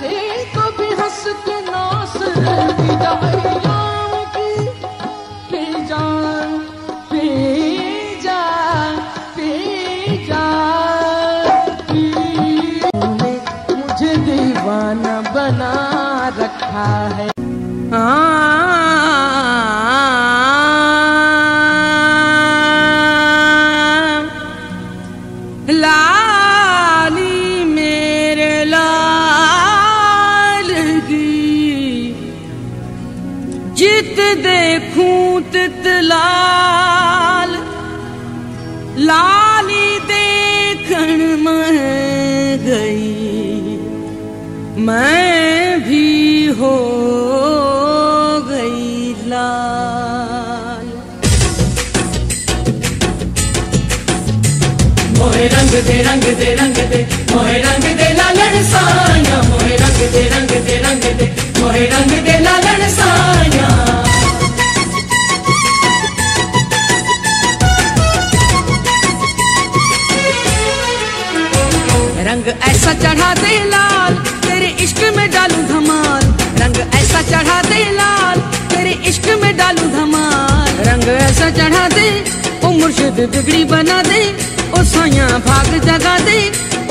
कभी हंस के नास की जाइयाम की पी जा पी जा पी जा तूने मुझे दीवाना बना रखा है। लाली मेरे लाल की जित देखूं तित लाल लाली देखण में गई मैं भी हो गई लाल। मोहे रंग दे रंग दे रंग दे मोहे रंग दे लालन साया मोहे रंग दे रंग दे रंग दे मोहे रंग दे लालन साया। रंग ऐसा चढ़ा दे लाल तेरे इश्क में डालूं धमाल रंग ऐसा चढ़ा दे लाल तेरे इश्क में डालूं धमाल रंग ऐसा चढ़ा दे ओ मुर्शिद बिगड़ी बना दे ओ साया भाग जगा दे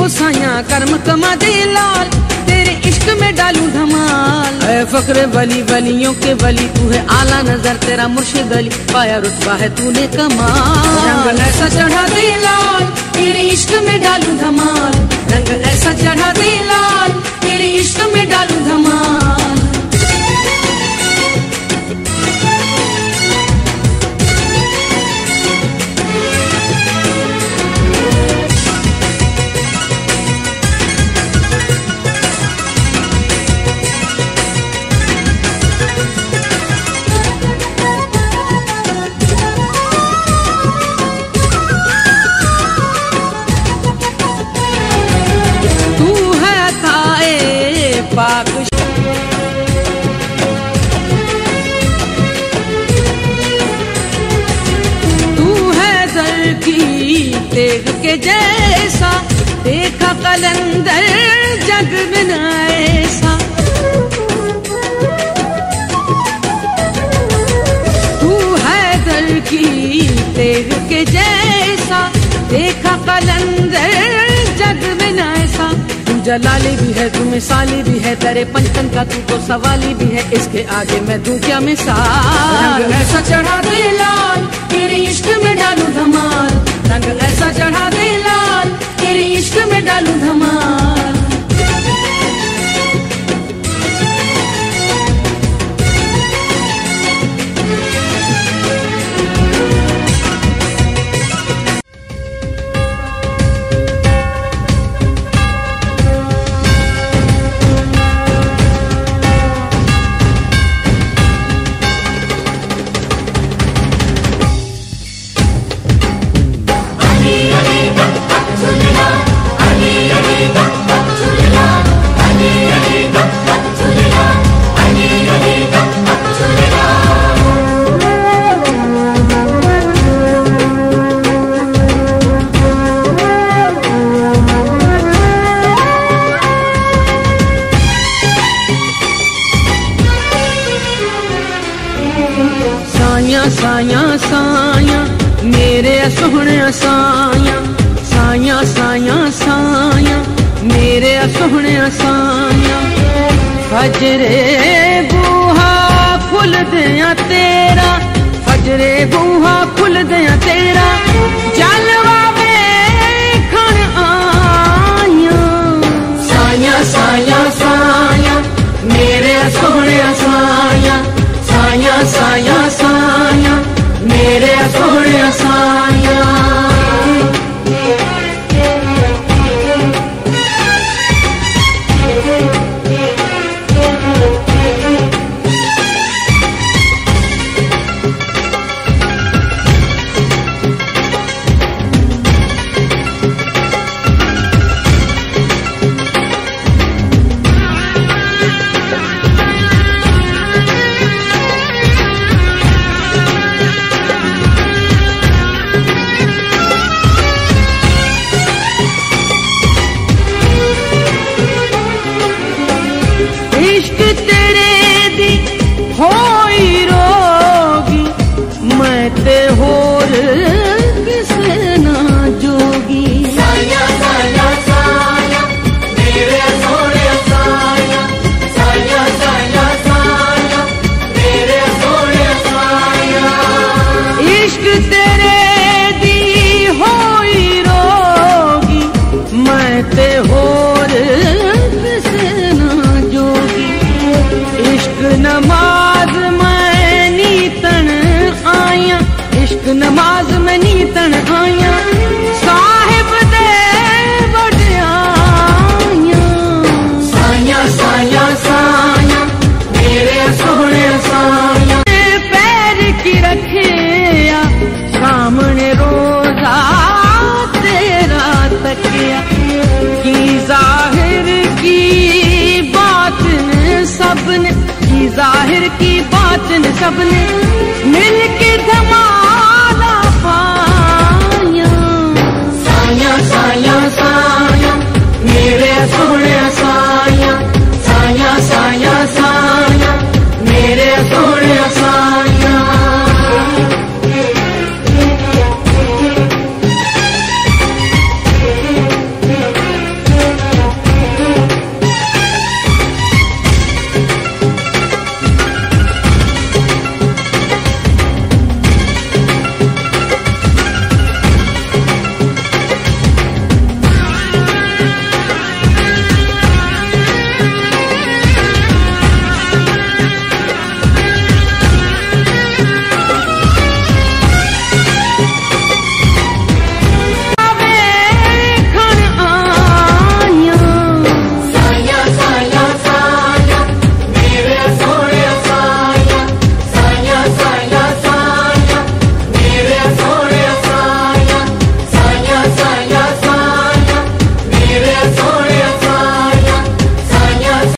ओ साया कर्म कमा दे लाल तेरे इश्क में डालूं धमाल। ऐ फक्र वली वलियों के वली तू है आला नजर तेरा मुर्शिद अली पाया रुतबा है तूने कमाल। रंग ऐसा चढ़ा दे लाल तेरे इश्क में डालूं धमाल रंग ऐसा चढ़ा दे लाल तेरे इश्क में डालूं धमाल। पाक तू है दर की तेग के जैसा देखा कलंदर जग में न ऐसा तू है दर की तेग के जैसा देखा कलंदर जग में न ऐसा। जलाली भी है तू मिसाली भी है तेरे पंचतन का तू तो सवाली भी है इसके आगे मैं दूं क्या मिसाल। रंग ऐसा चढ़ा दे लाल तेरे इश्क में डालूं धमाल रंग ऐसा चढ़ा दे लाल तेरे इश्क में डालूं धमाल। साया साया मेरे सोहने साया साया साया साया मेरे सोहने साया फजरे बूहा खुल दिया तेरा फजरे बूहा खुल दिया तेरा जलवा वेखण आया साया साया साया मेरे सोहने साया साया साया साया मेरे सोहने साया। तेरे दी होई रोगी मैं ते होर किसे ना जोगी। साया साया साया मेरे सोने साया, साया साया साया मेरे सोने साया। इश्क तेरे दी होई रोगी मैं ते होर किसे ना जोगी। इश्क नमाज मैं नीतन आया, इश्क नमाज में नीतन आया साहिब दे वड्याइयां। साया साया साया मेरे सोने साया। पैर की रखिया सामने रोजा तेरा तकिया, की जाहिर की बातन सबने, की जाहिर की बातन सबने मिल के धमाला पाया। साया साया साया मेरे सोने